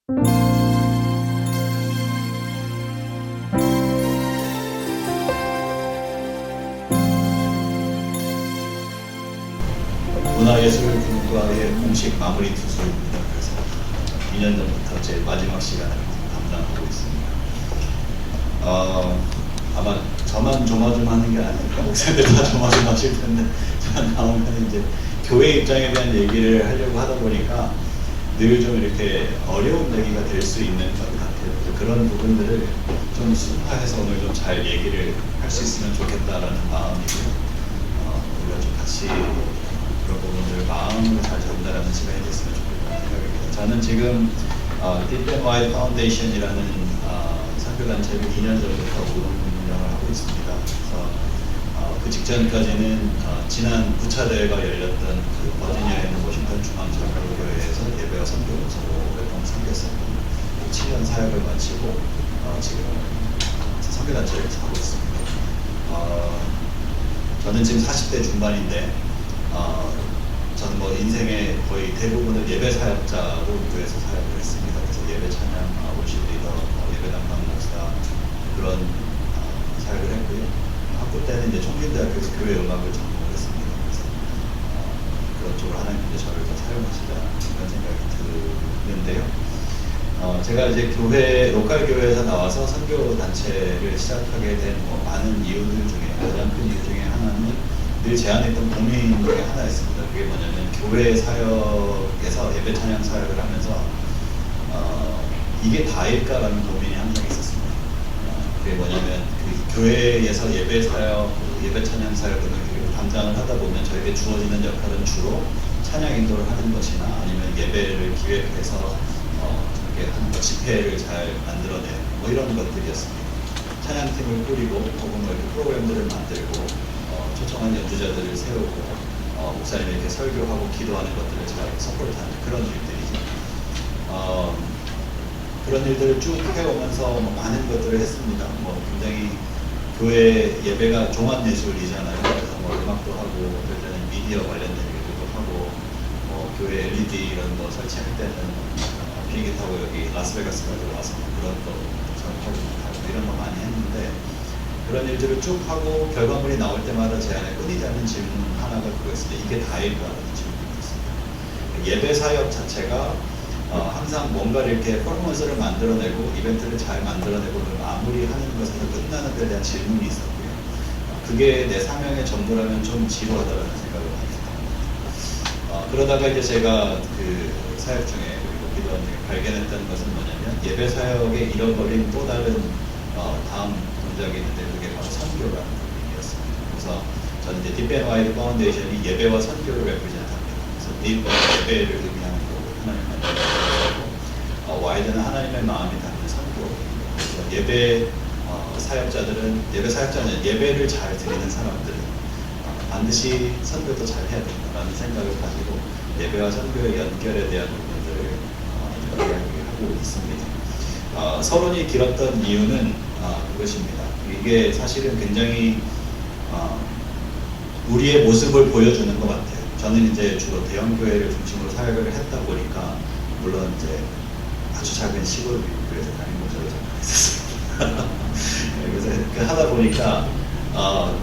문화예술분과의 공식 마무리 투수입니다. 그래서 2년 전부터 제 마지막 시간을 담당하고 있습니다. 아마 저만 조마조마하는 게 아니라 목사님들 다 조마조마하실 텐데 제가 나오면 이제 교회 입장에 대한 얘기를 하려고 하다 보니까 늘 좀 이렇게 어려운 얘기가 될 수 있는 것 같아요. 그런 부분들을 좀 순화해서 오늘 좀 잘 얘기를 할 수 있으면 좋겠다라는 마음이고요. 우리가 좀 같이 그런 부분들을 마음으로 잘 전달하는 시간이 됐으면 좋겠다는 생각입니다. 저는 지금 Deep and Wide Foundation이라는 선교단체를 2년 전부터 운영을 하고 있습니다. 그래서 그 직전까지는 지난 9차 대회가 열렸던 그 버지니아에 있는 워싱턴 중앙장로교회에서 예배와 선교사로 오랫동안 섬겼었고 7년 사역을 마치고 지금 선교단체를 하고 있습니다. 저는 지금 40대 중반인데 저는 뭐 인생의 거의 대부분을 예배 사역자로 교회에서 사역을 했습니다. 그래서 예배 찬양, 월십 리더, 예배 담당 목사 그런 사역을 했고요. 학부 때는 이제 총진대학교에서 교회 음악을 전공을 했습니다. 그래서 그런 쪽으로 하나님께서 저를 더 사용하시자 그런 생각이 드는데요. 제가 이제 로컬 교회에서 나와서 선교 단체를 시작하게 된 많은 이유들 중에 가장 큰 이유 중에 하나는 늘 제 안에 있던 고민 중에 하나였습니다. 그게 뭐냐면 교회 사역에서 예배 찬양 사역을 하면서 이게 다일까라는 고민이 항상 있었습니다. 그게 뭐냐면 그 교회에서 예배 사역, 예배 찬양 사역을 담당을 하다 보면 저에게 주어지는 역할은 주로 찬양 인도를 하는 것이나 아니면 예배를 기획해서 집회를 잘 만들어내는 뭐 이런 것들이었습니다. 찬양팀을 꾸리고 혹은 뭐 이렇게 프로그램들을 만들고 초청한 연주자들을 세우고 목사님이 이렇게 설교하고 기도하는 것들을 잘 서포트하는 그런 일들이죠. 그런 일들을 쭉 해오면서 많은 것들을 했습니다. 굉장히 교회 예배가 종합예술이잖아요. 그래서 음악도 하고 그럴 때는 미디어 관련된 일들도 하고 교회 LED 이런 거 설치할 때는 비행기 타고 여기 라스베가스까지 와서 그런 거 작업하고 이런 거 많이 했는데 그런 일들을 쭉 하고 결과물이 나올 때마다 제 안에 끊이지 않는 질문 하나가 그거였어요. 이게 다일까라는 질문이었습니다. 예배 사역 자체가 항상 뭔가를 이렇게 퍼포먼스를 만들어내고 이벤트를 잘 만들어내고 마무리하는 것에서 끝나는 데에 대한 질문이 있었고요. 그게 내 사명의 전부라면 좀 지루하다는 생각을 많이 했습니다. 그러다가 이제 제가 그 사역 중에 기도원 중에 발견했던 것은 뭐냐면 예배 사역에 잃어버린 또 다른 다음 동작이 있는데 그게 바로 선교라는 부분이었습니다. 그래서 저는 이제 Deep and Wide Foundation이 예배와 선교를 레프레젠트합니다. 그래서 Deep은 예배를 의미하는 거고 하나님의 마음이고 Wide는 하나님의 마음이 담는 선교. 그래서 예배 사역자는 예배를 잘 드리는 사람들은 반드시 선교도 잘 해야 된다라는 생각을 가지고 예배와 선교의 연결에 대한 부분들을 이야기하고 있습니다. 서론이 길었던 이유는 그것입니다. 이게 사실은 굉장히 우리의 모습을 보여주는 것 같아요. 저는 이제 주로 대형 교회를 중심으로 사역을 했다 보니까 물론 이제 아주 작은 시골 교회에서 다니는 것으로 잠깐 했었습니다. 그래서 이렇게 하다 보니까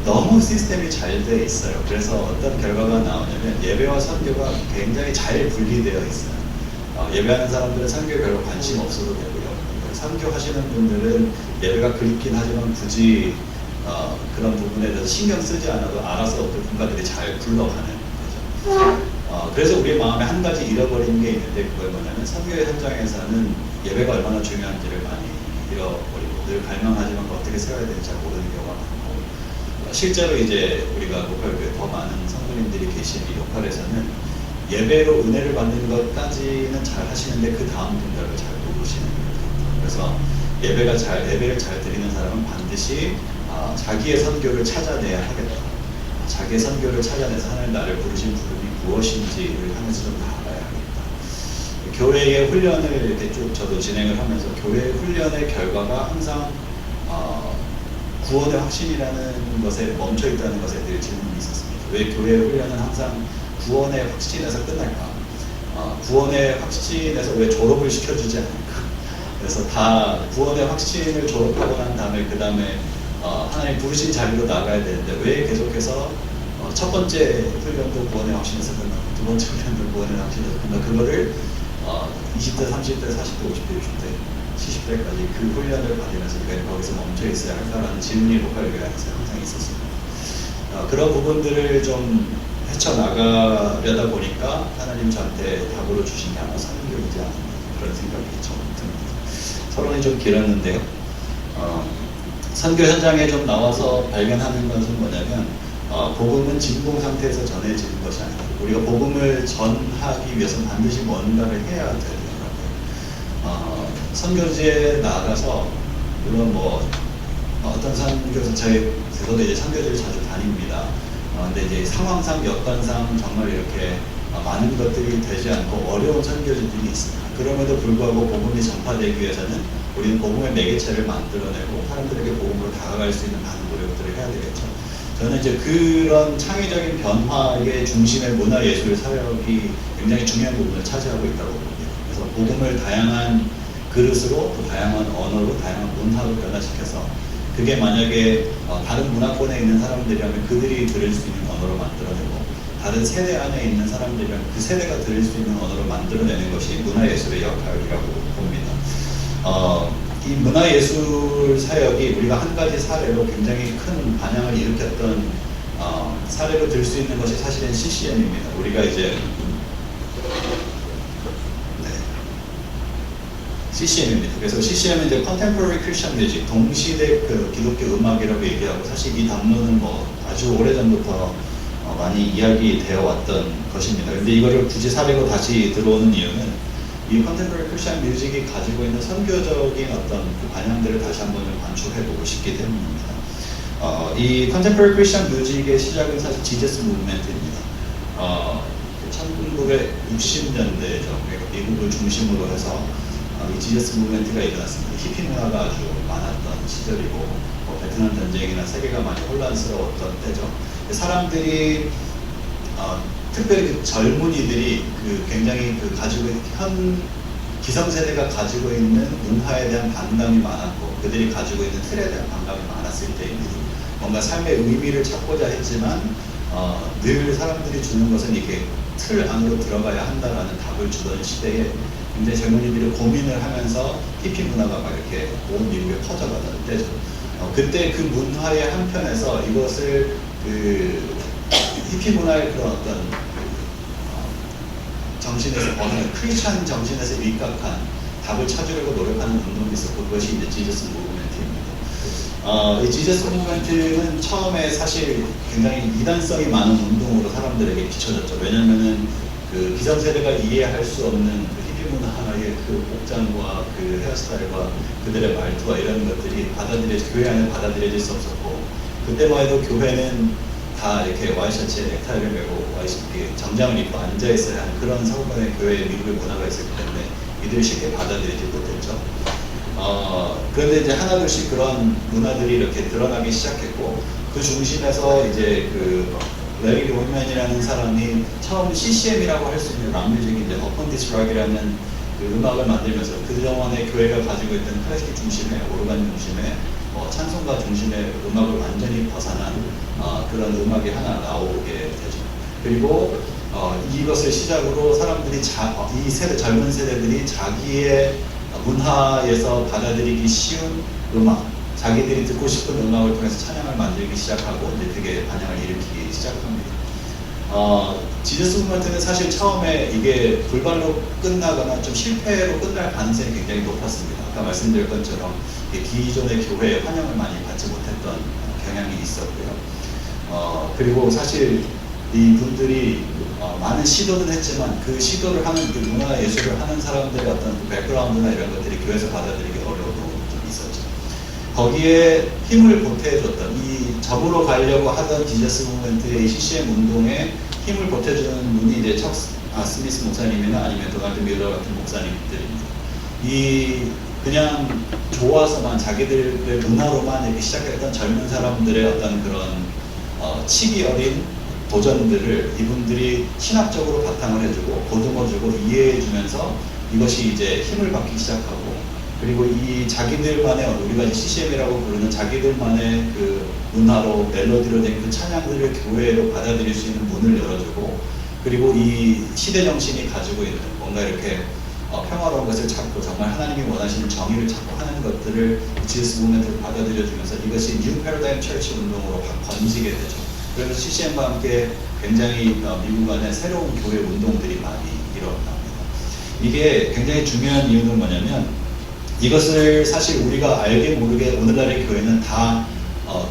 너무 시스템이 잘 돼 있어요. 그래서 어떤 결과가 나오냐면 예배와 선교가 굉장히 잘 분리되어 있어요. 예배하는 사람들은 선교에 별로 관심 없어도 되고요. 선교하시는 분들은 예배가 그립긴 하지만 굳이 그런 부분에 대해서 신경 쓰지 않아도 알아서 어떤 분가들이 잘 굴러가는 거죠. 그래서 우리의 마음에 한 가지 잃어버린 게 있는데 그걸 뭐냐면 선교의 현장에서는 예배가 얼마나 중요한지를 많이 잃어버리고 늘 갈망하지만 어떻게 세워야 되는지 잘 모르는 경우가 많고 실제로 이제 우리가 로컬교회 더 많은 성도님들이 계신 이 로컬에서는 예배로 은혜를 받는 것까지는 잘 하시는데 그 다음 동작을 잘 모르시는 거예요. 그래서 예배를 잘 드리는 사람은 반드시 자기의 선교를 찾아내야 하겠다. 자기의 선교를 찾아내서 하나님 나를 부르신 부름이 무엇인지를 하면서 좀 다 알아야 하겠다. 교회의 훈련을 이렇게 쭉 저도 진행을 하면서 교회의 훈련의 결과가 항상 구원의 확신이라는 것에 멈춰 있다는 것에 늘 질문이 있었습니다. 왜 교회의 훈련은 항상 구원의 확신에서 끝날까? 구원의 확신에서 왜 졸업을 시켜주지 않을까? 그래서 다 구원의 확신을 졸업하고 난 다음에 그 다음에 하나님 부르신 자리로 나가야 되는데 왜 계속해서 첫 번째 훈련도 구원의 확신에서 끝나고 두 번째 훈련도 구원의 확신에서 끝나고 그거를 20대, 30대, 40대, 50대, 60대, 70대까지 그 훈련을 받으면서 왜 거기서 멈춰 있어야 할까라는 질문이 로컬 교회 안에서 항상 있었습니다. 그런 부분들을 좀 헤쳐나가려다 보니까 하나님 저한테 답으로 주신 게 아마 선교이지 않나 그런 생각이 좀 듭니다. 서론이 좀 길었는데요. 선교 현장에 좀 나와서 발견하는 것은 뭐냐면 복음은 진공 상태에서 전해지는 것이 아니고 우리가 복음을 전하기 위해서는 반드시 뭔가를 해야 되더라고요. 선교지에 나가서 물론 뭐 어떤 선교사 저도 이제 선교지를 자주 다닙니다. 근데 이제 상황상 여건상 정말 이렇게 많은 것들이 되지 않고 어려운 선교지들이 있습니다. 그럼에도 불구하고 복음이 전파되기 위해서는 우리는 복음의 매개체를 만들어내고 사람들에게 복음으로 다가갈 수 있는 많은 노력들을 해야 되겠죠. 저는 이제 그런 창의적인 변화의 중심의 문화예술 사역이 굉장히 중요한 부분을 차지하고 있다고 봅니다. 그래서 복음을 다양한 그릇으로 또 다양한 언어로 다양한 문화로 변화시켜서 그게 만약에 다른 문화권에 있는 사람들이라면 그들이 들을 수 있는 언어로 만들어내고 다른 세대 안에 있는 사람들이라면 그 세대가 들을 수 있는 언어로 만들어내는 것이 문화예술의 역할이라고 봅니다. 이 문화예술 사역이 우리가 한 가지 사례로 굉장히 큰 반향을 일으켰던 사례로 들 수 있는 것이 사실은 CCM입니다. 우리가 이제 CCM입니다. 그래서 CCM은 이제 Contemporary Christian Music, 동시대 그 기독교 음악이라고 얘기하고 사실 이 담론은 뭐 아주 오래전부터 많이 이야기되어 왔던 것입니다. 근데 이거를 굳이 사례로 다시 들어오는 이유는 이 Contemporary Christian Music이 가지고 있는 선교적인 어떤 그 반향들을 다시 한번 관출해보고 싶기 때문입니다. 이 Contemporary Christian Music의 시작은 사실 지저스 무브먼트입니다. 1960년대죠. 그러니까 미국을 중심으로 해서 이 지저스 무브먼트가 일어났습니다. 히피 문화가 아주 많았던 시절이고 베트남 전쟁이나 세계가 많이 혼란스러웠던 때죠. 사람들이 특별히 그 젊은이들이 그 굉장히 그 가지고 현 기성세대가 가지고 있는 문화에 대한 반감이 많았고 그들이 가지고 있는 틀에 대한 반감이 많았을 때입니다. 뭔가 삶의 의미를 찾고자 했지만 늘 사람들이 주는 것은 이게 틀 안으로 들어가야 한다라는 답을 주던 시대에 굉장히 젊은이들이 고민을 하면서 히피 문화가 막 이렇게 온 미국에 퍼져가던 때죠. 그때 그 문화의 한편에서 이것을 그 히피 문화의 그런 어떤 정신에서 벗어난 크리스천 정신에서 입각한 답을 찾으려고 노력하는 운동이 있었고 그것이 이제 지저스 무브먼트입니다. 이 지저스 무브먼트는 처음에 사실 굉장히 이단성이 많은 운동으로 사람들에게 비춰졌죠. 왜냐면은 그 기성세대가 이해할 수 없는 그 히피 문화의 그 복장과 그 헤어스타일과 그들의 말투와 이런 것들이 교회 안에 받아들여질 수 없었고 그때만 해도 교회는 다 이렇게 와이셔츠에 넥타이를 메고 정장을 입고 앉아있어야 하는 그런 사고관의 교회의 미국의 문화가 있었기 때문에 이들이 쉽게 받아들이지 못했죠. 그런데 이제 하나둘씩 그런 문화들이 이렇게 드러나기 시작했고 그 중심에서 이제 그 레리 롤맨이라는 사람이 처음 CCM이라고 할 수 있는 락뮤직이 이제 어펀 디스 락이라는 그 음악을 만들면서 그동안의 교회가 가지고 있던 클래식 중심의 오르간 중심의 찬송가 중심의 음악을 완전히 벗어난 그런 음악이 하나 나오게 되죠. 그리고 이것을 시작으로 사람들이 이 젊은 세대들이 자기의 문화에서 받아들이기 쉬운 음악, 자기들이 듣고 싶은 음악을 통해서 찬양을 만들기 시작하고 이제 그게 반향을 일으키기 시작합니다. 지저스 무브먼트는 사실 처음에 이게 불발로 끝나거나 좀 실패로 끝날 가능성이 굉장히 높았습니다. 아까 말씀드린 것처럼 기존의 교회에 환영을 많이 받지 못했던 경향이 있었고요. 그리고 사실 이 분들이 많은 시도는 했지만 그 시도를 하는 그 문화예술을 하는 사람들의 어떤 그 백그라운드나 이런 것들이 교회에서 받아들이기 어려운 부분이 좀 있었죠. 거기에 힘을 보태줬던 이 적으로 가려고 하던 지저스 무브먼트의 CCM 운동에 힘을 보태주는 분이 이제 척 스미스 목사님이나 아니면 도널드 뮬러 같은 목사님들입니다. 이 그냥 좋아서만 자기들의 문화로만 이렇게 시작했던 젊은 사람들의 어떤 그런 치기 어린 도전들을 이분들이 신학적으로 바탕을 해주고 보듬어주고 이해해주면서 이것이 이제 힘을 받기 시작하고, 그리고 이 자기들만의 우리가 이제 CCM이라고 부르는 자기들만의 그 문화로 멜로디로 된 그 찬양들을 교회로 받아들일 수 있는 문을 열어주고, 그리고 이 시대 정신이 가지고 있는 뭔가 이렇게 평화로운 것을 찾고 정말 하나님이 원하시는 정의를 찾고 하는 것들을 지저스 무브먼트를 받아들여주면서 이것이 뉴 패러다임 철치 운동으로 번지게 되죠. 그래서 CCM과 함께 굉장히 미국 안에 새로운 교회 운동들이 많이 일어납니다. 이게 굉장히 중요한 이유는 뭐냐면, 이것을 사실 우리가 알게 모르게 오늘날의 교회는 다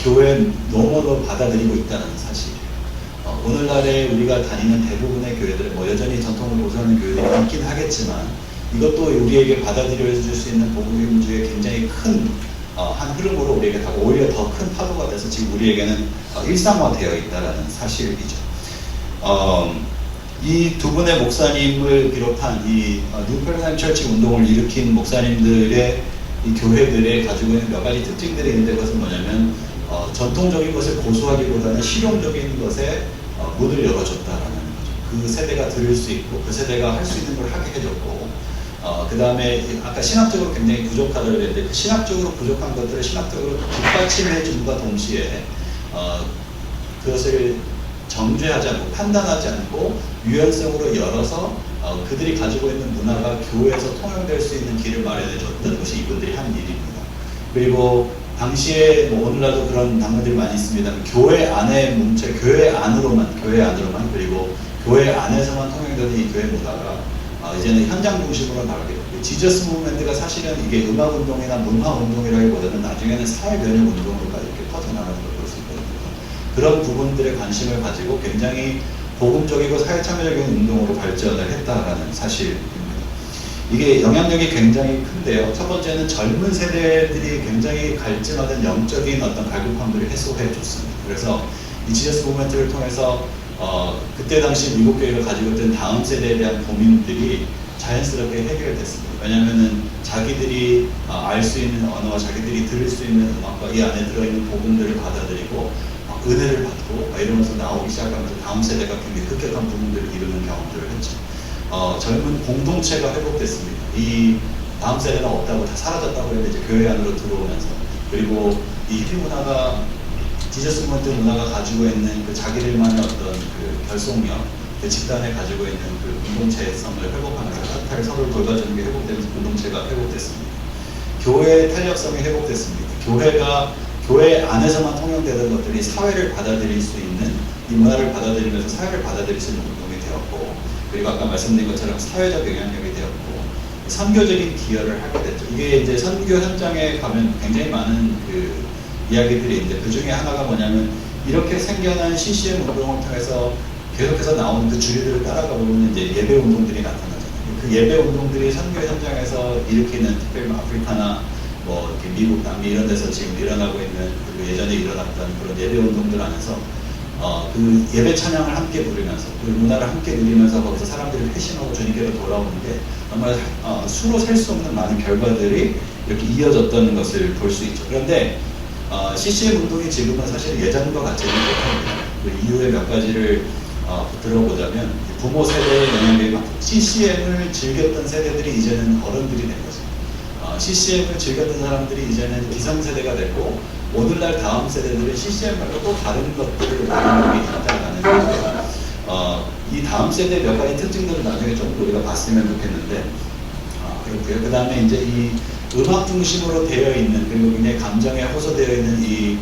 교회 노모로 받아들이고 있다는 사실이에요. 오늘날에 우리가 다니는 대부분의 교회들은 뭐 여전히 전통을 고수하는 교회들이 있긴 하겠지만, 이것도 우리에게 받아들여줄 수 있는 복음주의 굉장히 큰 한 흐름으로 우리에게 다가 오히려 더 큰 파도가 돼서 지금 우리에게는 일상화되어 있다는 사실이죠. 이 두 분의 목사님을 비롯한 이 뉴 패러다임 철치 운동을 일으킨 목사님들의 이 교회들의 가지고 있는 몇 가지 특징들이 있는데, 그것은 뭐냐면 전통적인 것을 고수하기보다는 실용적인 것에 문을 열어줬다라는 거죠. 그 세대가 들을 수 있고 그 세대가 할 수 있는 걸 하게 해줬고, 그 다음에 아까 신학적으로 굉장히 부족하다고 그랬는데, 그 신학적으로 부족한 것들을 신학적으로 뒷받침해 줌과 동시에 그것을 정죄하지 않고 판단하지 않고 유연성으로 열어서 그들이 가지고 있는 문화가 교회에서 통용될 수 있는 길을 마련해 줬던 것이 이분들이 한 일입니다. 그리고 당시에 뭐 오늘날도 그런 당들이 많이 있습니다. 교회 안에 뭉쳐 교회 안으로만 그리고 교회 안에서만 통용되는 이 교회 문화가 이제는 현장 중심으로 나가게 됐고, 지저스 무브먼트가 사실은 이게 음악 운동이나 문화 운동이라기보다는 나중에는 사회 변혁 운동으로까지 이렇게 퍼져나가는 걸 볼 수 있거든요. 그런 부분들에 관심을 가지고 굉장히 복음적이고 사회참여적인 운동으로 발전을 했다라는 사실입니다. 이게 영향력이 굉장히 큰데요. 첫 번째는 젊은 세대들이 굉장히 갈증하던 영적인 어떤 갈급함들을 해소해 줬습니다. 그래서 이 지저스 무브먼트를 통해서 그때 당시 미국 교회가 가지고 있던 다음 세대에 대한 고민들이 자연스럽게 해결됐습니다. 왜냐하면은 자기들이 알 수 있는 언어와 자기들이 들을 수 있는 음악과 이 안에 들어있는 복음들을 받아들이고 은혜를 받고 이러면서 나오기 시작하면서 다음 세대가 굉장히 급격한 부분들을 이루는 경험들을 했죠. 젊은 공동체가 회복됐습니다. 이 다음 세대가 없다고 다 사라졌다고 했는데 이제 교회 안으로 들어오면서, 그리고 이 히피 문화가 지저스 무브먼트 문화가 가지고 있는 그 자기들만의 어떤 그 결속력, 그 집단에 가지고 있는 그 공동체성을 회복하면서 따뜻하게 서로를 돌봐주는 게 회복되면서 공동체가 회복됐습니다. 교회의 탄력성이 회복됐습니다. 교회가 교회 안에서만 통용되던 것들이 사회를 받아들일 수 있는, 이 문화를 받아들이면서 사회를 받아들일 수 있는 운동이 되었고, 그리고 아까 말씀드린 것처럼 사회적 영향력이 되었고, 선교적인 기여를 하게 됐죠. 이게 이제 선교 현장에 가면 굉장히 많은 그 이야기들이 있는데, 그 중에 하나가 뭐냐면, 이렇게 생겨난 CCM 운동을 통해서 계속해서 나오는 그 주류들을 따라가 보면 이제 예배 운동들이 나타나잖아요. 그 예배 운동들이 선교 현장에서 일으키는, 특별히 아프리카나 뭐 이렇게 미국, 남미 이런 데서 지금 일어나고 있는, 그리고 예전에 일어났던 그런 예배 운동들 안에서 그 예배 찬양을 함께 부르면서 그 문화를 함께 누리면서 거기서 사람들이 회심하고 주님께로 돌아오는데 정말 수로 셀 수 없는 많은 결과들이 이렇게 이어졌다는 것을 볼 수 있죠. 그런데 CCM 운동이 지금은 사실 예전과 같지는 못합니다. 그 이유의 몇 가지를 들어보자면, 부모 세대의 영향력이 많고, CCM을 즐겼던 세대들이 이제는 어른들이 된 거죠. CCM을 즐겼던 사람들이 이제는 기성세대가 됐고, 오늘날 다음 세대들은 CCM 말고 또 다른 것들을 영향력이 있다라는 거죠. 이 다음 세대 몇 가지 특징들을 나중에 좀 우리가 봤으면 좋겠는데, 그렇고요. 그 다음에 이제 이 음악 중심으로 되어 있는, 그리고 굉장히 감정에 호소되어 있는 이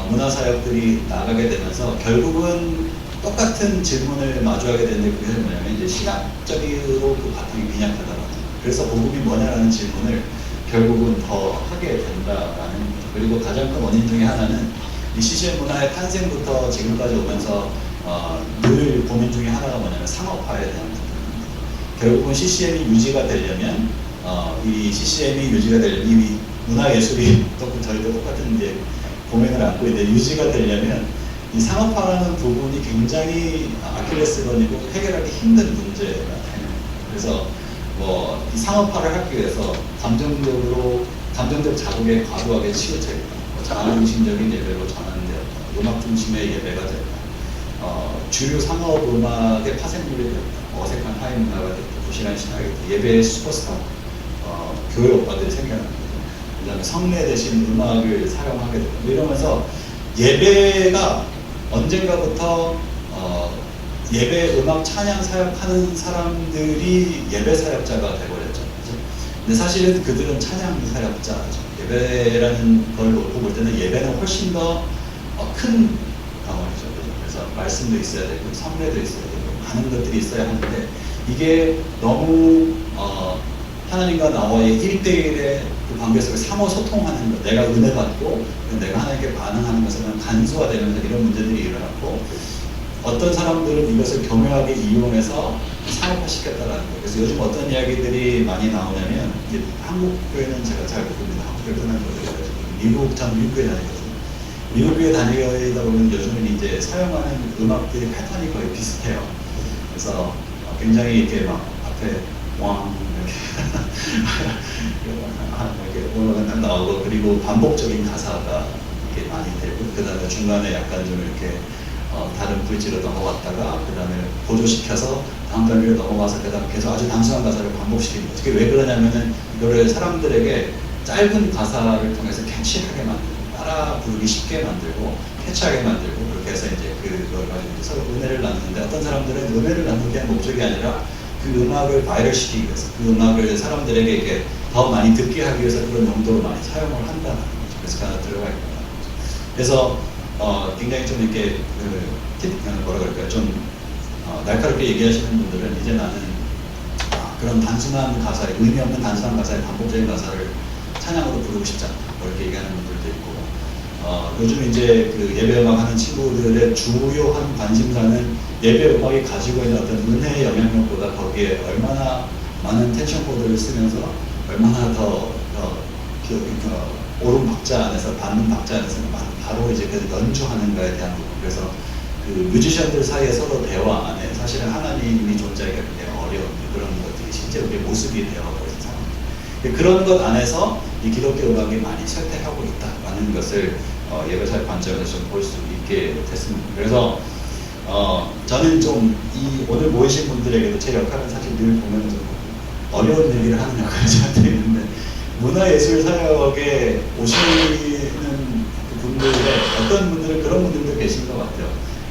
문화사역들이 나가게 되면서 결국은 똑같은 질문을 마주하게 되는데, 그게 뭐냐면 이제 신학적으로 그 바탕이 빈약하다라는 거예요. 그래서 복음이 뭐냐라는 질문을 결국은 더 하게 된다라는 거죠. 그리고 가장 큰 원인 중에 하나는 이 CCM 문화의 탄생부터 지금까지 오면서 늘 고민 중에 하나가 뭐냐면 상업화에 대한 부분입니다. 결국은 CCM이 유지가 되려면 이 CCM이 유지가 되려면 이 문화예술이 저희도 똑같은 이제 고민을 안고 있는데, 유지가 되려면 이 상업화라는 부분이 굉장히 아킬레스건이고 해결하기 힘든 문제가 되는 거예요. 그래서 이 상업화를 하기 위해서 감정적 자극에 과도하게 치우쳐 있다. 자아 중심적인 예배로 전환되었다. 음악 중심의 예배가 됐다. 주류 상업 음악의 파생물이 됐다. 어색한 하이 문화가 됐다. 도시란 신화가 됐다. 예배의 슈퍼스타 교회 오빠들이 생겨납니다. 그 다음에 성례 대신 음악을 사용하게 되고 이러면서 예배가 언젠가부터 예배 음악 찬양 사역하는 사람들이 예배 사역자가 되어버렸죠. 근데 사실은 그들은 찬양 사역자죠. 예배라는 걸 놓고 볼 때는 예배는 훨씬 더 큰 덩어리죠. 그래서 말씀도 있어야 되고 성례도 있어야 되고 많은 것들이 있어야 하는데 이게 너무 하나님과 나와의 1대1의 그 관계 속에 상호 소통하는 것, 내가 은혜 받고 내가 하나님께 반응하는 것은 간소화되면서 이런 문제들이 일어났고 어떤 사람들은 이것을 교묘하게 이용해서 상업화시켰다라는 거예요. 그래서 요즘 어떤 이야기들이 많이 나오냐면 이제 한국 교회는 제가 잘 모릅니다. 한국 교회 떠난 거예요. 전 미국 교회 다니거든요. 미국 교회 다니다 보면 요즘은 이제 사용하는 음악들이 패턴이 거의 비슷해요. 그래서 굉장히 이렇게 막 앞에 왕 이렇게 올라가 나오고 그리고 반복적인 가사가 이렇게 많이 되고 그 다음에 중간에 약간 좀 이렇게 다른 브릿지로 넘어갔다가 그 다음에 보조시켜서 다음 단계로 넘어가서 그 다음에 계속 아주 단순한 가사를 반복시키는 거죠. 그게 왜 그러냐면은 이거를 사람들에게 짧은 가사를 통해서 캐치하게 만들고 따라 부르기 쉽게 만들고 캐치하게 만들고 그렇게 해서 이제 그걸 가지고 서로 은혜를 나누는데 어떤 사람들은 은혜를 나누기 위한 목적이 아니라 그 음악을 바이럴시키기 위해서 그 음악을 사람들에게 이렇게 더 많이 듣게 하기 위해서 그런 용도로 많이 사용을 한다는 거죠. 그래서 하나 들어가 있구나. 그래서 굉장히 좀 이렇게 뭐라 그럴까요? 좀 날카롭게 얘기하시는 분들은 이제 나는 그런 단순한 가사에 의미 없는 단순한 가사에 반복적인 가사를 찬양으로 부르고 싶지 않다. 그렇게 얘기하는 분들도 있고 요즘 이제 그 예배 음악 하는 친구들의 주요한 관심사는 예배 음악이 가지고 있는 어떤 은혜의 영향력보다 거기에 얼마나 많은 텐션 코드를 쓰면서 얼마나 더 오른 박자 안에서 받는 박자 안에서 바로 이제 그 연주하는가에 대한 부분. 그래서 그 뮤지션들 사이에 서로 대화 안에 사실은 하나님이 존재하기가 굉장히 어려운 그런 것들이 실제 우리의 모습이 되어버린 상황입니다. 그런 것 안에서 이 기독교 음악이 많이 쇠퇴하고 있다라는 것을 예배사의 관점에서 좀 볼 수 있게 됐습니다. 그래서 저는 좀 이 오늘 모이신 분들에게도 제 역할은 사실 늘 보면 좀 어려운 얘기를 하는 역할이 저한테 있는데 문화예술 사역에 오시는 분들의 어떤 분들은 그런 분들도 계신 것 같아요.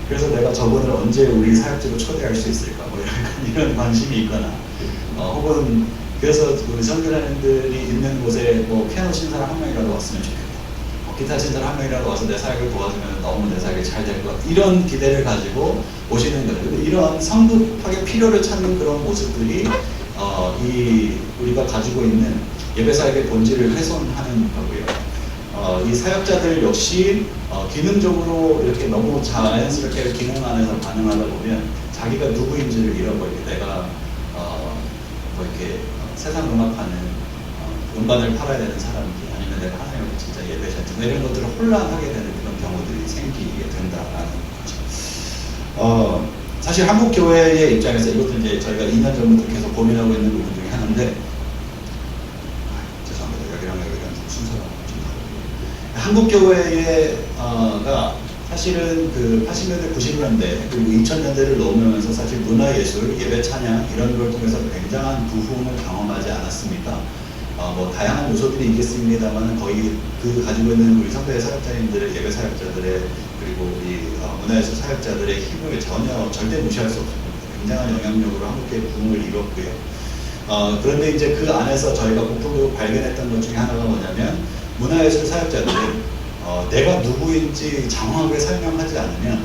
그래서 내가 저분을 언제 우리 사역지로 초대할 수 있을까 뭐 이런 관심이 있거나 혹은 그래서 우리 선교사님들이 있는 곳에 뭐 피아노 치는 사람 한 명이라도 왔으면 좋겠다. 기타 치는 사람 한 명이라도 와서 내 사역을 도와주면 너무 내 사역이 잘 될 것 같다. 이런 기대를 가지고 오시는 거예요. 이런 성급하게 필요를 찾는 그런 모습들이 우리가 가지고 있는 예배 사역의 본질을 훼손하는 거고요. 이 사역자들 역시 기능적으로 이렇게 너무 자연스럽게 기능 안에서 반응하다 보면 자기가 누구인지를 잃어버리게 내가 뭐 이렇게 세상 음악하는 음반을 팔아야 되는 사람인지 아니면 내가 하나님을 진짜 예배자인지 이런 것들을 혼란하게 되는 그런 경우들이 생기게 된다라는 거죠. 사실 한국 교회의 입장에서 이것도 이제 저희가 2년 전부터 계속 고민하고 있는 부분 중에 하나인데 죄송합니다. 여기랑 순서가 좀 다르고 한국 교회가 사실은 그 80년대, 90년대 그리고 2000년대를 넘으면서 사실 문화예술, 예배 찬양 이런 걸 통해서 굉장한 부흥을 경험하지 않았습니까? 뭐 다양한 요소들이 있겠습니다만 거의 그 가지고 있는 우리 선교회 사역자님들의 예배 사역자들의 그리고 우리 문화예술 사역자들의 힘을 절대 무시할 수 없습니다. 굉장한 영향력으로 한국교회 부흥을 이뤘고요. 그런데 이제 그 안에서 저희가 공통적으로 발견했던 것 중에 하나가 뭐냐면 문화예술 사역자들은 내가 누구인지 장황하게 설명하지 않으면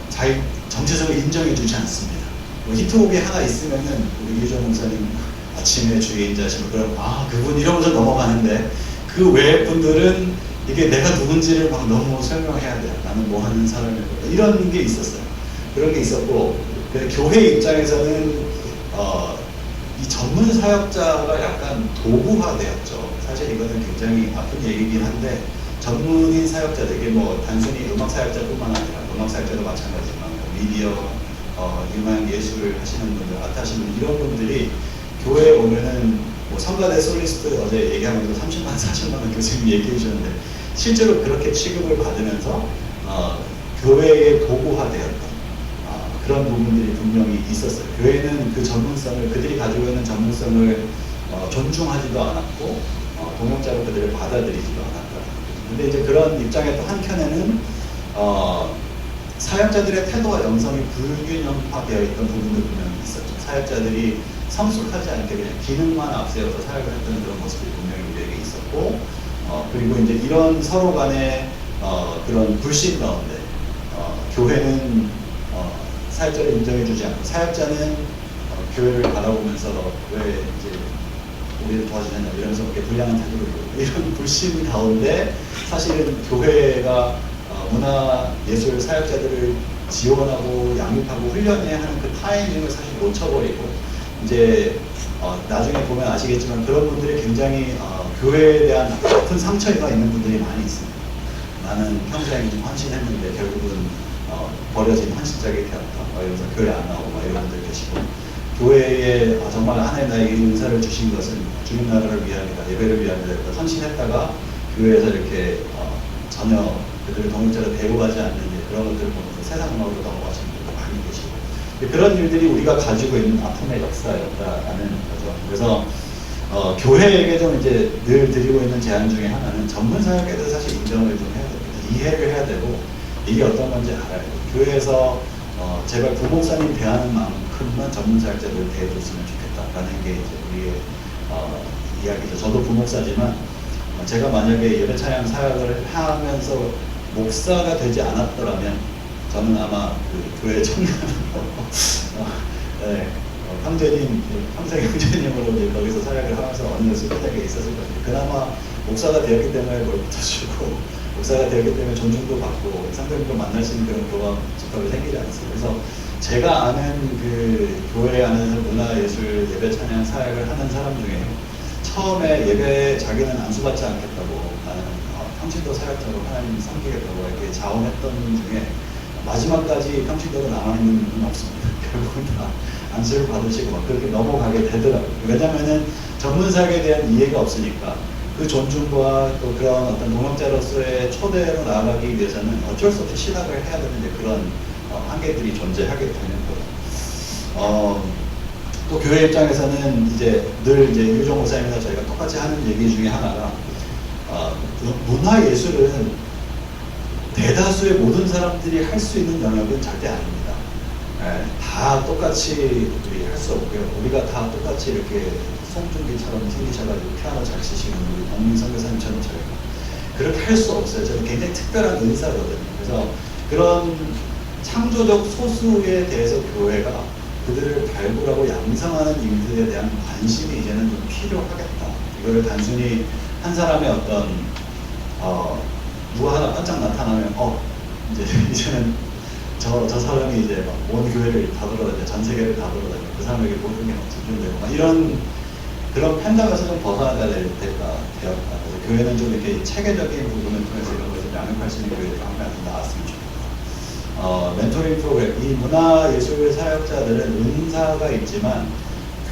자기 전체적으로 인정해주지 않습니다. 뭐 히트곡이 하나 있으면은 우리 유정 목사님 아침에 주의인자시면 그럼 그분 이러면서 넘어가는데 그 외의 분들은 이게 내가 누군지를 막 너무 설명해야 돼. 나는 뭐 하는 사람이고 이런 게 있었어요. 그런 게 있었고 교회 입장에서는 이 전문 사역자가 약간 도구화되었죠. 사실 이거는 굉장히 아픈 얘기긴 한데 전문인 사역자들, 이게 뭐 단순히 음악 사역자뿐만 아니라 음악 사역자도 마찬가지지만 미디어, 음악 예술을 하시는 분들, 아트 하시는 분들 이런 분들이 교회에 오면은 뭐 성가대 솔리스트 어제 얘기하면서 30만, 40만 원 교수님이 얘기해 주셨는데 실제로 그렇게 취급을 받으면서 교회에 도구화되었던 그런 부분들이 분명히 있었어요. 교회는 그 전문성을, 그들이 가지고 있는 전문성을 존중하지도 않았고 동역자로 그들을 받아들이지도 않았다. 근데 이제 그런 입장에 또 한켠에는 사역자들의 태도와 영성이 불균형화되어 있던 부분도 분명히 있었죠. 사역자들이 성숙하지 않게 그냥 기능만 앞세워서 사역을 했던 그런 모습이 분명히 우리에게 있었고, 그리고 이제 이런 서로 간의 그런 불신 가운데 교회는 사역자를 인정해주지 않고 사역자는 교회를 바라보면서 왜 이제 우리를 도와주느냐 이러면서 이렇게 불량한 태도를 보이고 이런 불신 가운데 사실은 교회가 문화예술 사역자들을 지원하고 양육하고 훈련해야 하는 그 타이밍을 사실 놓쳐버리고 이제 나중에 보면 아시겠지만 그런 분들이 굉장히 교회에 대한 깊은 상처가 있는 분들이 많이 있습니다. 나는 평생 헌신했는데 결국은 버려진 헌신자에게 되었다. 이러면서 교회 안 나오고 이런 분들 계시고, 교회에 정말 하나님 나에게 은사를 주신 것은 주님 나라를 위함이다, 예배를 위함이다, 헌신했다가 교회에서 이렇게 전혀 그들을 동역자로 데려가지 않는 그런 것들을 보면서 세상 음악으로 넘어가시는 분들 많이 계시고, 그런 일들이 우리가 가지고 있는 아픔의 역사였다라는 거죠. 그래서 교회에게 좀 이제 늘 드리고 있는 제안 중에 하나는 전문 사역에 대해서 사실 인정을 좀 해야 됩니다. 이해를 해야 되고 이게 어떤 건지 알아야 돼요. 교회에서 제발 부목사님 대하는 만큼만 전문 사역자들을 대해줬으면 좋겠다라는 게 이제 우리의 이야기죠. 저도 부목사지만 제가 만약에 예배 찬양 사역을 하면서 목사가 되지 않았더라면 저는 아마 그 교회 청년으로 네, 형제님, 평생 형제님으로 이제 거기서 사역을 하면서 어느 수련회에 있었을 것같아요. 그나마 목사가 되었기 때문에 뭘 붙여주고 목사가 되었기 때문에 존중도 받고 상대님도 만날 수 있는 그런 교감 집합이 생기지 않습니다. 그래서 제가 아는 그 교회 안에서 문화예술 예배 찬양 사역을 하는 사람 중에 처음에 예배에 자기는 안수받지 않겠다고 나는 평신도 사역자로 하나님 섬기겠다고 이렇게 자원했던 중에 마지막까지 평신도로 남아있는 분은 없습니다. 결국은 다 안수를 받으시고 막 그렇게 넘어가게 되더라고요. 왜냐면은 전문 사역에 대한 이해가 없으니까 그 존중과 또 그런 어떤 동역자로서의 초대로 나아가기 위해서는 어쩔 수 없이 신학을 해야 되는 그런 한계들이 존재하게 되는 거예요. 또 교회 입장에서는 이제 늘 이제 유종 목사님이나 저희가 똑같이 하는 얘기 중에 하나가 문화예술은 대다수의 모든 사람들이 할 수 있는 영역은 절대 아닙니다. 다 똑같이 우리 할 수 없고요. 우리가 다 똑같이 이렇게 송중기처럼 생기셔가지고 피아노 잘 치시는 우리 동민 선교사님처럼 저희가 그렇게 할 수 없어요. 저는 굉장히 특별한 은사거든요. 그래서 그런 창조적 소수에 대해서 교회가 그들을 발굴하고 양성하는 일들에 대한 관심이 이제는 좀 필요하겠다. 이거를 단순히 한 사람의 어떤 누가 하나 반짝 나타나면 이제는 저 사람이 이제 막 온 교회를 다 돌아다니고 전 세계를 다 돌아다니고 그 사람에게 모든 게 막 집중되고 막 이런 그런 팬덤에서 좀 벗어나야 될 때가 되었다. 그래서 교회는 좀 이렇게 체계적인 부분을 통해서 이런 것을 양육할 수 있는 교회들이 한 가지 나왔으면 좋겠다. 멘토링 프로그램, 이 문화예술 사역자들은 은사가 있지만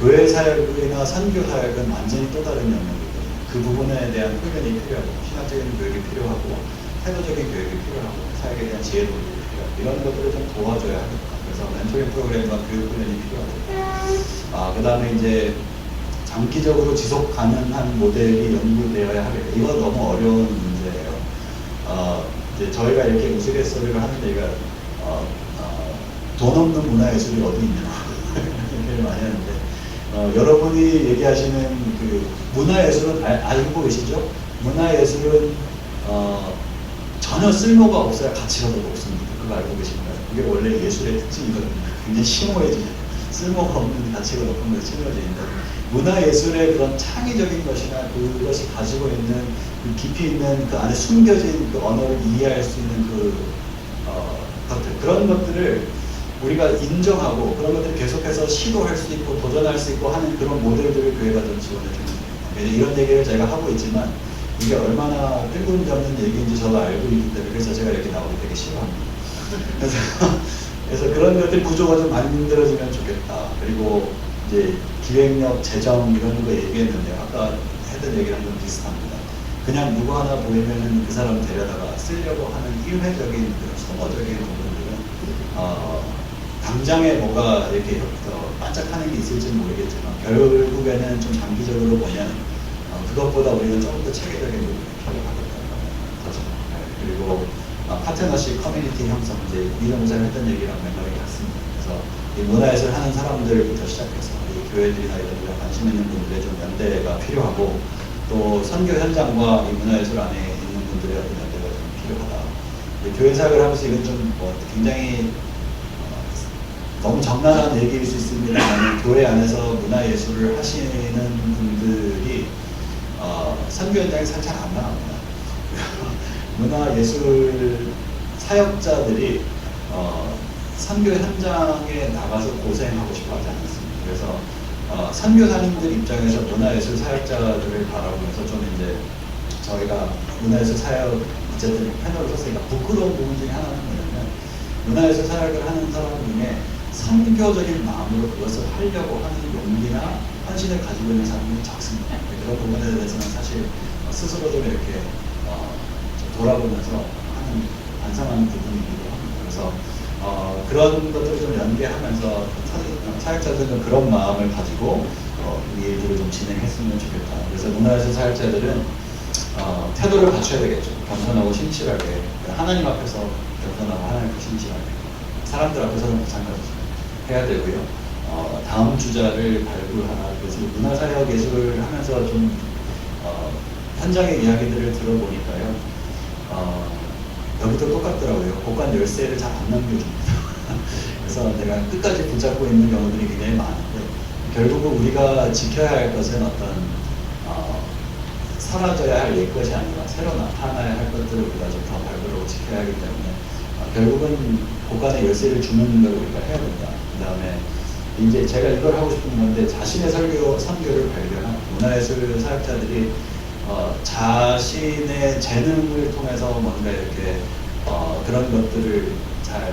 교회 사역이나 선교 사역은 완전히 또 다른 영역이거든요. 그 부분에 대한 훈련이 필요하고 신학적인 교육이 필요하고 태도적인 교육이 필요하고 사역에 대한 지혜도 필요하고 이런 것들을 좀 도와줘야 하겠다. 그래서 멘토링 프로그램과 교육 훈련이 필요하고 그 다음에 이제 장기적으로 지속 가능한 모델이 연구되어야 하겠다. 이건 너무 어려운 문제예요. 이제 저희가 이렇게 우스갯소리를 하는 얘기가 돈 없는 문화예술이 어디 있냐 얘기를 많이 하는데 여러분이 얘기하시는 그 문화예술은 알고 계시죠? 문화예술은 전혀 쓸모가 없어야 가치가 더 높습니다. 그거 알고 계신가요? 그게 원래 예술의 특징이거든요. 굉장히 심오해지죠. 쓸모가 없는 가치가 높은 것이 심오해지는데 문화예술의 그런 창의적인 것이나 그것이 가지고 있는 그 깊이 있는 그 안에 숨겨진 그 언어를 이해할 수 있는 것들, 그런 것들을 우리가 인정하고 그런 것들을 계속해서 시도할 수 있고 도전할 수 있고 하는 그런 모델들을 교회가 좀 지원해 주는 거예요. 이런 얘기를 제가 하고 있지만 이게 얼마나 뜬구름 잡는 얘기인지 저도 알고 있기 때문에 그래서 제가 이렇게 나오기 되게 싫어합니다. 그래서 그런 것들 구조가 좀 만들어지면 좋겠다. 그리고 이제 기획력, 재정 이런 거 얘기했는데 아까 했던 얘기랑 좀 비슷합니다. 그냥 누구 하나 보이면은 그 사람 데려다가 쓰려고 하는 일회적인 그런 소모적인 부분들은 당장에 뭐가 이렇게 반짝하는 게 있을지는 모르겠지만 결국에는 좀 장기적으로 보면 그것보다 우리는 조금 더 체계적인 부분이 필요하겠다는 거죠. 그리고 파트너십 커뮤니티 형성, 이제 이런 목사님 했던 얘기랑 맥락이 같습니다. 그래서 이 문화예술 하는 사람들부터 시작해서 이 교회들이나 이런 데 관심 있는 분들의 좀 연대가 필요하고, 또 선교 현장과 이 문화예술 안에 있는 분들의 어떤 연대가 좀 필요하다. 교회 사역을 하면서 이건 좀 굉장히 너무 적나라한 얘기일 수 있습니다만, 교회 안에서 문화예술을 하시는 분들이 선교 현장에 잘 안 나옵니다. 문화예술 사역자들이 선교 현장에 나가서 고생하고 싶어 하지 않습니다. 그래서 선교사님들 입장에서 문화예술 사역자들을 바라보면서 좀 이제 저희가 문화예술 사역 어쨌든 패널을 썼으니까 부끄러운 부분 중에 하나는 뭐냐면, 문화예술 사역을 하는 사람 중에 선교적인 마음으로 그것을 하려고 하는 용기나 헌신을 가지고 있는 사람이 적습니다. 그런 부분에 대해서는 사실 스스로 좀 이렇게 좀 돌아보면서 하는 반성하는 부분이기도 합니다. 그래서 그런 것들을 좀 연계하면서 사역자들은 그런 마음을 가지고 이 일들을 좀 진행했으면 좋겠다. 그래서 문화예술 사역자들은 태도를 갖춰야 되겠죠. 겸손하고 신실하게, 하나님 앞에서 겸손하고 하나님 앞에서 신실하게, 사람들 앞에서는 마찬가지죠. 해야 되고요. 다음 주자를 발굴하나. 그래서 문화사역 예술을 하면서 좀 현장의 이야기들을 들어보니까요, 여기도 똑같더라고요. 복관 열쇠를 잘 안 남겨줍니다. 그래서 내가 끝까지 붙잡고 있는 경우들이 굉장히 많은데, 결국은 우리가 지켜야 할 것은 어떤 사라져야 할 옛것이 아니라 새로 나타나야 할 것들을 우리가 좀 더 발굴하고 지켜야 하기 때문에 결국은 복관의 열쇠를 주는 걸 우리가 해야 된다. 그 다음에 이제 제가 이걸 하고 싶은 건데, 자신의 선교를 발견한 문화예술 사역자들이 자신의 재능을 통해서 뭔가 이렇게 그런 것들을 잘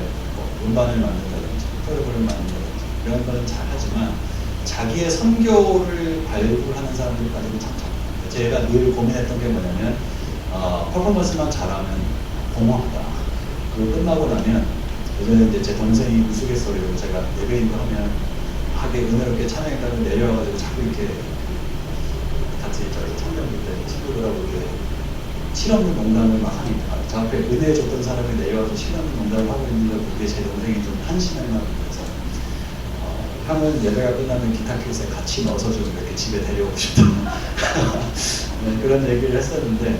음반을 만든다든지 프로그램을 만든다든지 이런 거는 잘 하지만, 자기의 선교를 발굴하는 사람들까지는 참 적어요. 제가 늘 고민했던 게 뭐냐면, 퍼포먼스만 잘하면 공허하다. 그거 끝나고 나면, 예전에 이제 제 동생이 우스갯소리로 제가 예배인도 하면 하게 은혜롭게 찬양했다고 내려와가지고 자꾸 이렇게 같이 저희 청년들 때 친구들하고 이렇게 실없는 농담을 막 하니까, 저 앞에 은혜 줬던 사람이 내려와서 실없는 농담을 하고 있는데, 그게 제 동생이 좀 한심할 만한 거여서 형은 예배가 끝나면 기타 케이스에 같이 넣어서 좀 이렇게 집에 데려오고 싶다. 네, 그런 얘기를 했었는데,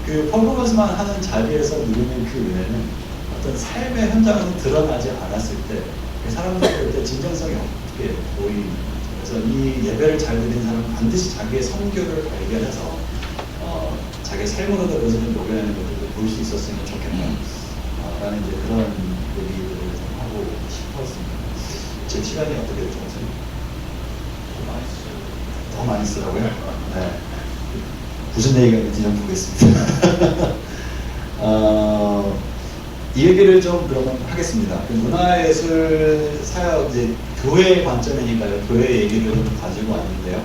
그 퍼포먼스만 하는 자리에서 누리는 그 은혜는 어떤 삶의 현장에서 드러나지 않았을 때 사람들이 볼 때 진정성이 없게 보이는 거죠. 그래서 이 예배를 잘 드리는 사람은 반드시 자기의 선교를 발견해서 자기의 삶으로도 그것을 녹여내는 것들을 볼 수 있었으면 좋겠다. 라는 이제 그런 얘기들을 좀 하고 싶었습니다. 지금 시간이 어떻게 됐죠? 더 많이 쓰라고요? 네. 무슨 얘기가 있는지 좀 보겠습니다. 이 얘기를 좀 그러면 하겠습니다. 그 문화예술 사역, 이제 교회의 관점이니까요. 교회 얘기를 좀 가지고 왔는데요.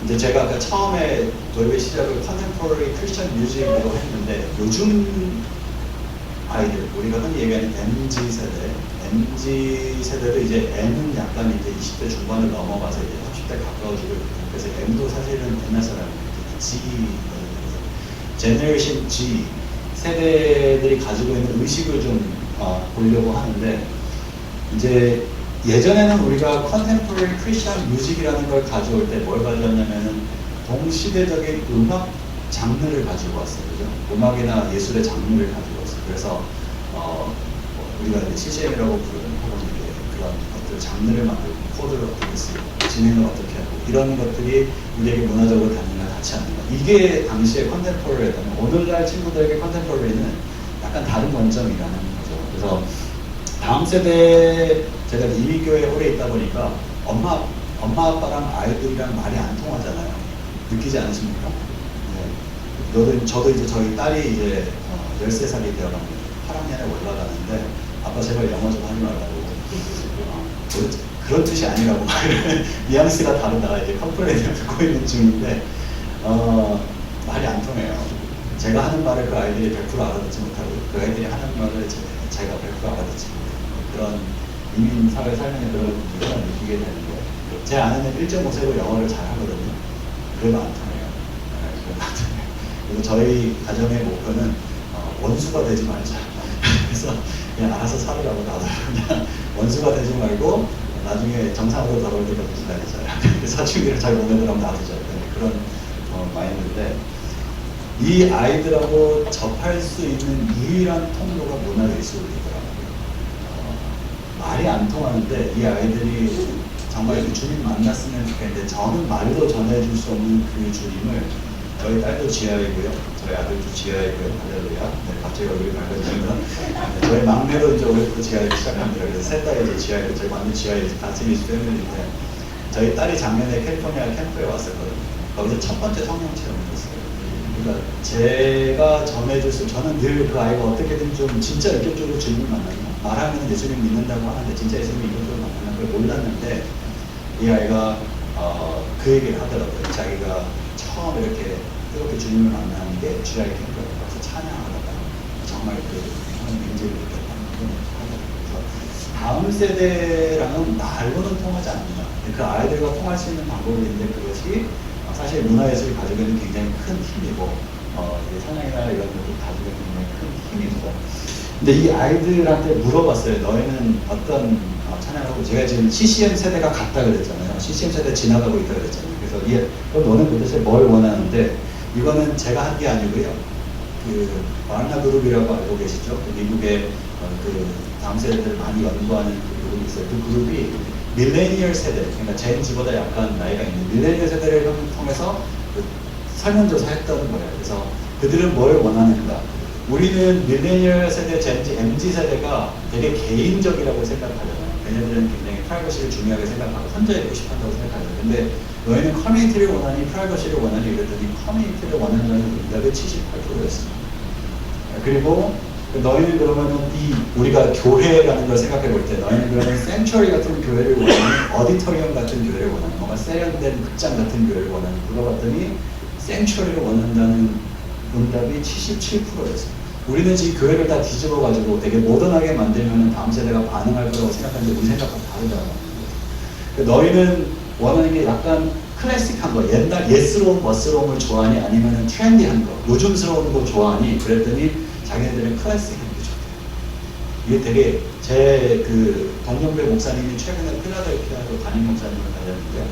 이제 제가 아까 처음에 도입의 시작을 컨템포러리 크리스천 뮤직으로 했는데, 요즘 아이들, 우리가 흔히 얘기하는 MZ 세대도 이제 M은 약간 이제 20대 중반을 넘어가서 이제 30대 가까워지고 있거든요. 그래서 M도 사실은 옛날 사람입니다. 제너레이션 G 세대들이 가지고 있는 의식을 좀 보려고 하는데, 이제 예전에는 우리가 컨템포러리 크리스천 뮤직이라는 걸 가져올 때 뭘 가져왔냐면은 동시대적인 음악 장르를 가지고 왔어요. 그죠? 음악이나 예술의 장르를 가지고 왔어요. 그래서 우리가 이제 CCM이라고 부르는 혹은 그런 것들 장르를 만들고 코드를 어떻게 쓰고 진행을 어떻게 하고 이런 것들이 우리에게 문화적으로 닿지 않는가. 이게 당시의 컨템포러리였다면, 오늘날 친구들에게 컨템포러리는 약간 다른 관점이라는 거죠. 그래서 다음 세대, 제가 이민교회에 오래 있다 보니까 엄마 아빠랑 아이들이랑 말이 안 통하잖아요. 느끼지 않으십니까? 네. 저도 이제 저희 딸이 이제 13살이 되어갑니다. 8학년에 올라가는데, 아빠 제발 영어 좀 하지 말라고. 그런 뜻이 아니라고. 뉘앙스가 다르다. 이제 컴플레인을 듣고 있는 중인데, 말이 안 통해요. 제가 하는 말을 그 아이들이 100% 알아듣지 못하고 그 아이들이 하는 말을 제가 100% 알아듣지 못하고 그런 이민 사회 살면서 그런 문제를 느끼게 되는 거예요. 제 아내는 1.5세로 영어를 잘 하거든요. 그래도 안 통해요. 네, 그래도 안 통해요. 그리고 저희 가정의 목표는 원수가 되지 말자. 그래서 그냥 알아서 살으라고 나도 그냥 원수가 되지 말고 나중에 정상으로 돌아올 때까지 기다리자. 사춘기를 잘 못 내더라면 놔두자. 그런 마인드인데 이 아이들하고 접할 수 있는 유일한 통로가 문화예술이더라고요. 말이 안 통하는데 이 아이들이 정말 그 주님 만났으면 좋겠는데 저는 말로 전해줄 수 없는 그 주님을 저희 딸도 지하이고요. 저희 아들도 지하이고요. 할렐루야. 네, 갑자기 얼굴이 밝아지면 네, 저희 막내도 이제 올해부터 지하이기 시작합니다. 그래서 셋 다 이제 지하이고 저희 완전 지하이 다스미스 패밀리인데 저희 딸이 작년에 캘리포니아 캠프에 왔었거든요. 거기서 첫 번째 성령 체험을 했어요. 그러니까 제가 전해줄 수 저는 늘 그 아이가 어떻게든 좀 진짜 인격적으로 주님을 만나는 말하면 예수님 믿는다고 하는데 진짜 예수님 인격적으로 만나는 걸 몰랐는데 이 아이가 그 얘기를 하더라고요. 자기가 처음 이렇게 뜨겁게 주님을 만나는 게 GI 캠프에 가서 찬양하다가 정말 그 인지를 느꼈다는 그런 얘기를 하더라고요. 그래서 다음 세대랑은 말로는 통하지 않는다. 그 아이들과 통할 수 있는 방법이 있는데 그것이 사실 문화예술이 가지고 있는 굉장히 큰 힘이고 찬양이나 이런 것도 가지고 있는 굉장히 큰 힘이고 근데 이 아이들한테 물어봤어요. 너희는 어떤 찬양하고 제가 지금 CCM 세대가 같다 그랬잖아요. CCM 세대 지나가고 있다 그랬잖아요. 그래서 너는 도대체 뭘 원하는데 이거는 제가 한 게 아니고요. 그 와나 그룹이라고 알고 계시죠? 그 미국의 그 다음 세대들을 많이 연구하는 그 그룹이 있어요. 그 그룹이 밀레니얼 세대, 그러니까 젠지보다 약간 나이가 있는 밀레니얼 세대를 통해서 그 설문조사했다는 거예요. 그래서 그들은 뭘 원하는가? 우리는 밀레니얼 세대, 젠지, MZ 세대가 되게 개인적이라고 생각하잖아요. 걔네들은 굉장히 프라이버시를 중요하게 생각하고 혼자 있고 싶어한다고 생각하잖아요. 근데 너희는 커뮤니티를 원하니 프라이버시를 원하니 이랬더니 커뮤니티를 원한다는 응답이 78%였습니다. 그리고 너희는 그러면은 우리가 교회라는 걸 생각해 볼 때 너희는 그러면 센츄리 같은 교회를 원하니 어디토리엄 같은 교회를 원하니 뭔가 세련된 극장 같은 교회를 원하니 그거 봤더니 센츄리를 원한다는 응답이 77%였습니다. 우리는 지금 교회를 다 뒤집어 가지고 되게 모던하게 만들면 다음 세대가 반응할 거라고 생각하는데 우리 생각과 다르다고. 너희는 원하는 게 약간 클래식한 거, 옛날 예스러운 멋스러움을 좋아하니 아니면 트렌디한 거, 요즘스러운 거 좋아하니 그랬더니 자기네들은 클래식한 게 좋대요. 이게 되게 제 그 동년배 목사님이 최근에 필라델피아로 담임 목사님을 가졌는데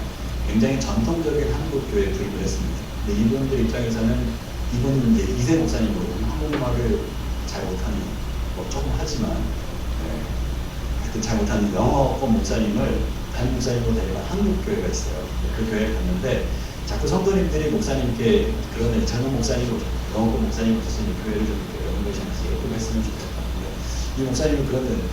굉장히 전통적인 한국 교회에 구입을 했습니다. 근데 이분들 입장에서는 이분은 이제 2세 목사님으로 한국말을 잘 못하는 뭐 조금 하지만 하여튼 잘 못하는 영어권 목사님을 담임 목사님으로 데려간 한국 교회가 있어요. 그 교회에 갔는데 자꾸 성도님들이 목사님께 그런 젊은 목사님, 영어권 목사님 오셨으니 교회를 좀 연구하셔서 이렇게 했으면 좋겠다. 이 목사님이 그러는데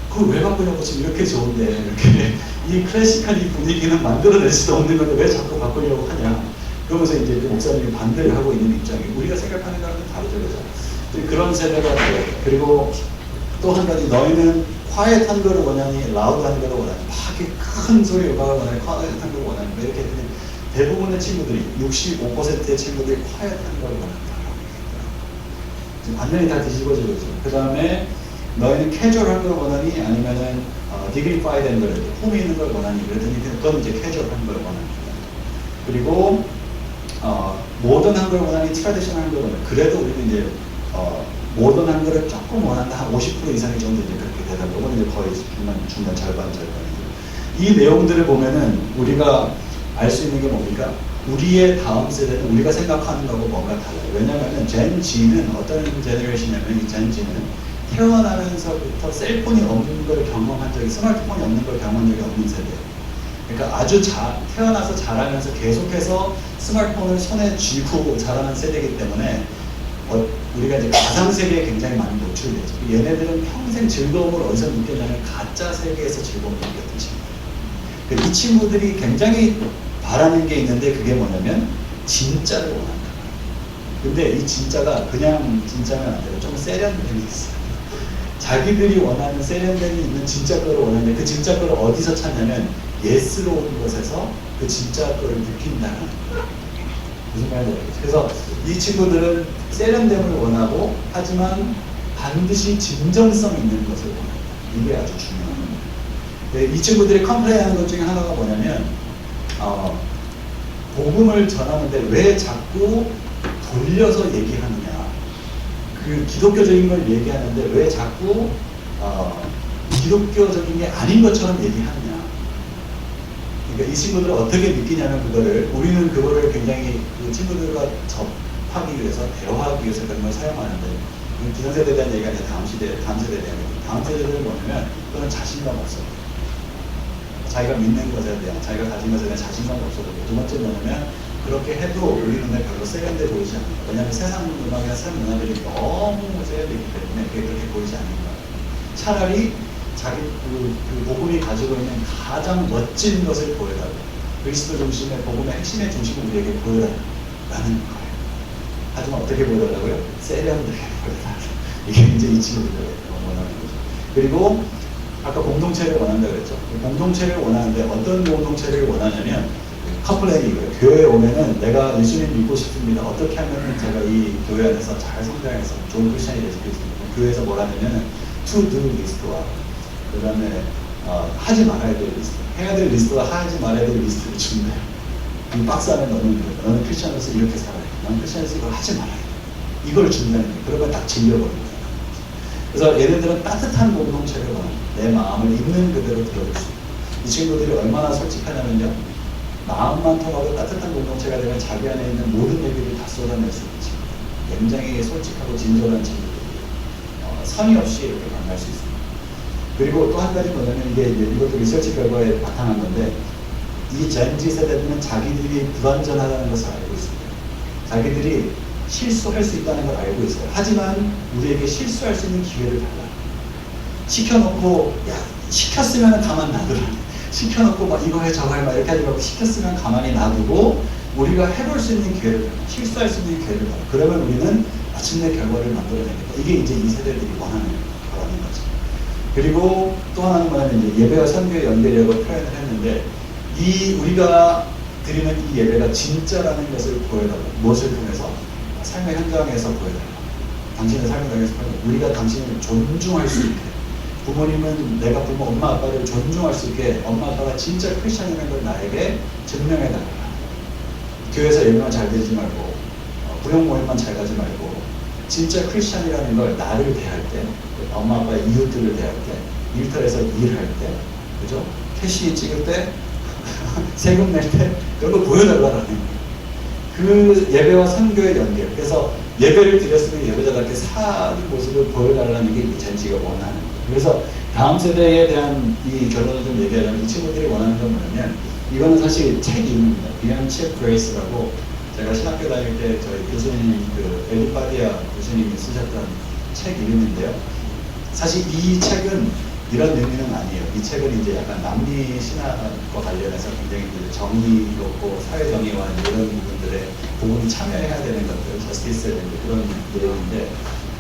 그걸 왜 바꾸냐고 지금 이렇게 좋은데 이렇게 이 클래식한 이 분위기는 만들어낼 수도 없는 건데 왜 자꾸 바꾸려고 하냐. 그러면서 이제 그 목사님이 반대를 하고 있는 입장이 우리가 생각하는 거랑은 다르죠. 그죠? 그런 세대가 돼요. 그리고 또 한 가지 너희는 콰이엇한 거를 원하니 라우드한 거를 원하니 막 이렇게 큰 소리 음악을 원하니 콰이엇한 거를 원하니 이렇게 대부분의 친구들이 65%의 친구들이 콰이엇한 거를 원한다. 완전히 다 뒤집어지고 있죠. 그 다음에 너희는 캐주얼한 걸 원하니 아니면은 디그리파이된 걸 폼이 있는 걸 원하니 그랬더니 그건 이제 캐주얼한 걸 원합니다. 그리고 모던한 걸 원하니 트래디셔널한 걸 원하니 그래도 우리는 이제 모던한 거를 조금 원한다 한 50% 이상이 정도 이제 그렇게 되다 보면 이제 거의 중간 절반이죠. 이 내용들을 보면은 우리가 알 수 있는 게 뭡니까? 우리의 다음 세대는 우리가 생각하는 거하고 뭔가 달라요. 왜냐하면 젠지는 어떤 제너레이션이냐면 이 젠지는 태어나면서부터 셀폰이 없는 걸 경험한 적이 스마트폰이 없는 걸 경험한 적이 없는 세대예요. 그러니까 아주 태어나서 자라면서 계속해서 스마트폰을 손에 쥐고 자라는 세대이기 때문에 우리가 이제 가상 세계에 굉장히 많이 노출되죠. 얘네들은 평생 즐거움을 어디서 느꼈냐면 가짜 세계에서 즐거움을 느꼈던 친구들. 이 친구들이 굉장히 바라는 게 있는데 그게 뭐냐면 진짜를 원한다. 근데 이 진짜가 그냥 진짜면 안 되고 좀 세련됨이 있어요. 자기들이 원하는 세련됨이 있는 진짜 거를 원하는데 그 진짜 거를 어디서 찾냐면 예스러운 곳에서 그 진짜 거를 느낀다는 거예요. 무슨 말인지 알겠죠? 그래서 이 친구들은 세련됨을 원하고 하지만 반드시 진정성 있는 것을 원한다. 이게 아주 중요한 겁니다. 네, 이 친구들이 컴플레인하는 것 중에 하나가 뭐냐면 복음을 전하는데 왜 자꾸 돌려서 얘기하느냐. 그 기독교적인 걸 얘기하는데 왜 자꾸 기독교적인 게 아닌 것처럼 얘기하느냐. 그러니까 이 친구들은 어떻게 느끼냐면 그거를 우리는 그거를 굉장히 그 친구들과 접하기 위해서 대화하기 위해서 그런 걸 사용하는데 기성세대에 대한 얘기가 아니라 다음 세대에 대한 얘기. 다음 세대들은 뭐냐면 그건 자신감 없어. 자기가 믿는 것에 대한 자기가 가진 것에 대한 자신감이 없어도 두 번째 뭐냐면 그렇게 해도 우리 눈에 별로 세련돼 보이지 않는 거예요. 왜냐하면 세상 음악이나 세상 문화들이 너무 세련되기 때문에 그게 그렇게 보이지 않는 거예요. 차라리 자기 그 복음이 가지고 있는 가장 멋진 것을 보여달라. 그리스도 중심의 복음의 핵심의 중심을 우리에게 보여달라는 거예요. 하지만 어떻게 보여달라고요? 세련되게 보여달라. 이게 이제 이 친구들이 원하는 거죠. 그리고 아까 공동체를 원한다 그랬죠. 공동체를 원하는데 어떤 공동체를 원하냐면 커플레이고요. 교회에 오면은 내가 예수님 믿고 싶습니다. 어떻게 하면 제가 이 교회 안에서 잘 성장해서 좋은 크리스천이 될 수 있습니까? 교회에서 뭐라냐면 to do 리스트와 그 다음에 하지 말아야 될 리스트, 해야 될 리스트와 하지 말아야 될 리스트를 준대요. 이 박스 안에 넣는 거예요. 너는 크리스천으로서 이렇게 살아야 돼. 너는 크리스천으로서 이걸 하지 말아야 돼. 이걸 준다는 거예요. 그러면 딱 질려버립니다. 그래서 얘네들은 따뜻한 공동체를 원합니다. 내 마음을 있는 그대로 들어줄 수 있고 이 친구들이 얼마나 솔직하냐면요. 마음만 통하고 따뜻한 공동체가 되면 자기 안에 있는 모든 얘기를 다 쏟아낼 수 있는 친구들. 굉장히 솔직하고 진솔한 친구들이 선의 없이 이렇게 만날 수 있습니다. 그리고 또 한 가지 뭐냐면 이것도 리서치 결과에 바탕한 건데 이 젠지 세대들은 자기들이 불완전하다는 것을 알고 있습니다. 자기들이 실수할 수 있다는 걸 알고 있어요. 하지만 우리에게 실수할 수 있는 기회를 달라. 시켜놓고 시켰으면 가만 놔두라. 시켜놓고 막 이거 해 저거 해 막 이렇게 하지 말고 시켰으면 가만히 놔두고 우리가 해볼 수 있는 기회를 달라. 실수할 수 있는 기회를 달라. 그러면 우리는 마침내 결과를 만들어내겠다. 이게 이제 이 세대들이 원하는 거죠. 그리고 또 하나는 뭐냐면 이제 예배와 선교의 연결이라고 표현을 했는데 우리가 드리는 이 예배가 진짜라는 것을 보여달라. 무엇을 통해서? 삶의 현장에서 보여달라. 당신의 삶의 현장에서 보여달라. 우리가 당신을 존중할 수 있게. 부모님은 내가 엄마 아빠를 존중할 수 있게 엄마 아빠가 진짜 크리스천이라는 걸 나에게 증명해달라. 교회에서 예배만 잘 되지 말고 부용 모임만 잘 가지 말고 진짜 크리스천이라는 걸 나를 대할 때 엄마 아빠의 이웃들을 대할 때 일터에서 일할 때 그죠? 캐시 찍을 때 세금 낼 때 이런 거 보여달라는 거예요. 그 예배와 선교의 연결. 그래서 예배를 드렸으면 예배자답게 사는 모습을 보여달라는 게 젠지가 원하는 거예요. 그래서 다음 세대에 대한 이 결론을 좀 얘기하자면 이 친구들이 원하는 건 뭐냐면 이거는 사실 책 이름입니다. Beyond Cheap Grace라고 제가 신학교 다닐 때 저희 교수님 에디 파디아 교수님이 쓰셨던 책 이름인데요. 사실 이 책은 이런 의미는 아니에요. 이 책은 이제 약간 남미 신학과 관련해서 굉장히 정의롭고 사회정의와 이런 부분들에 복음이 참여해야 되는 것들, 저스티스에 대한 그런 내용인데,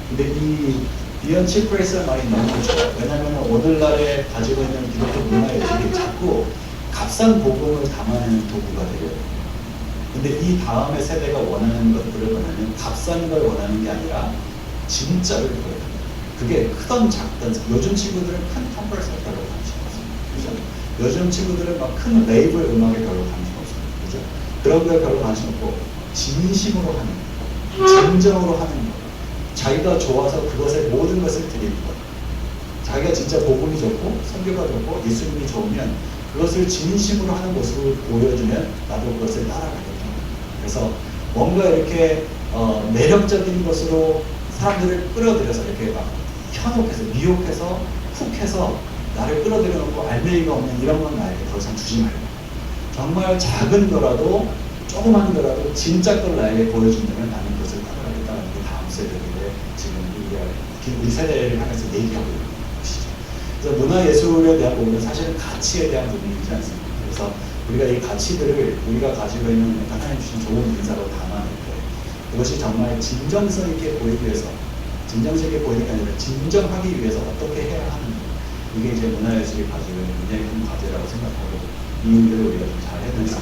근데 이 Beyond Cheap Grace의 말이 너무 좋아요. 왜냐하면 오늘날에 가지고 있는 기독교 문화예술이 자꾸 값싼 복음을 담아내는 도구가 되려요. 근데 이 다음의 세대가 원하는 것들을 뭐냐면 값싼 걸 원하는 게 아니라 진짜를 보여요. 그게 크던 작던 요즘 친구들은 큰 컨퍼런스에 별로 관심 없습니다. 그죠? 요즘 친구들은 막 큰 레이블 음악에 별로 관심 없습니다. 그죠? 그런 거에 별로 관심 없고 진심으로 하는 거, 진정으로 하는 거, 자기가 좋아서 그것에 모든 것을 드리는 것. 자기가 진짜 복음이 좋고 선교가 좋고 예수님이 좋으면 그것을 진심으로 하는 모습을 보여주면 나도 그것을 따라가겠다. 그래서 뭔가 이렇게 매력적인 것으로 사람들을 끌어들여서 이렇게 막 현혹해서 미혹해서 훅해서 나를 끌어들여 놓고 알맹이가 없는 이런 건 나에게 더 이상 주지 말고 정말 작은 거라도 조그만 거라도 진짜 걸 나에게 보여준다면 나는 그것을 따라가겠다는 게 다음 세대들의 지금 우리 세대를 향해서 얘기하고 있는 것이죠. 그래서 문화예술에 대한 부분은 사실은 가치에 대한 부분이지 않습니까? 그래서 우리가 이 가치들을 우리가 가지고 있는 하나님 주신 좋은 인사로 담아낼 때 그것이 정말 진정성 있게 보이기 위해서 진정성 있게 보이는 게 아니라 진정하기 위해서 어떻게 해야 하는가 이게 이제 문화예술이 가지고 있는 굉장히 큰 과제라고 생각하고 이 일들을 우리가 좀 잘 해낼 수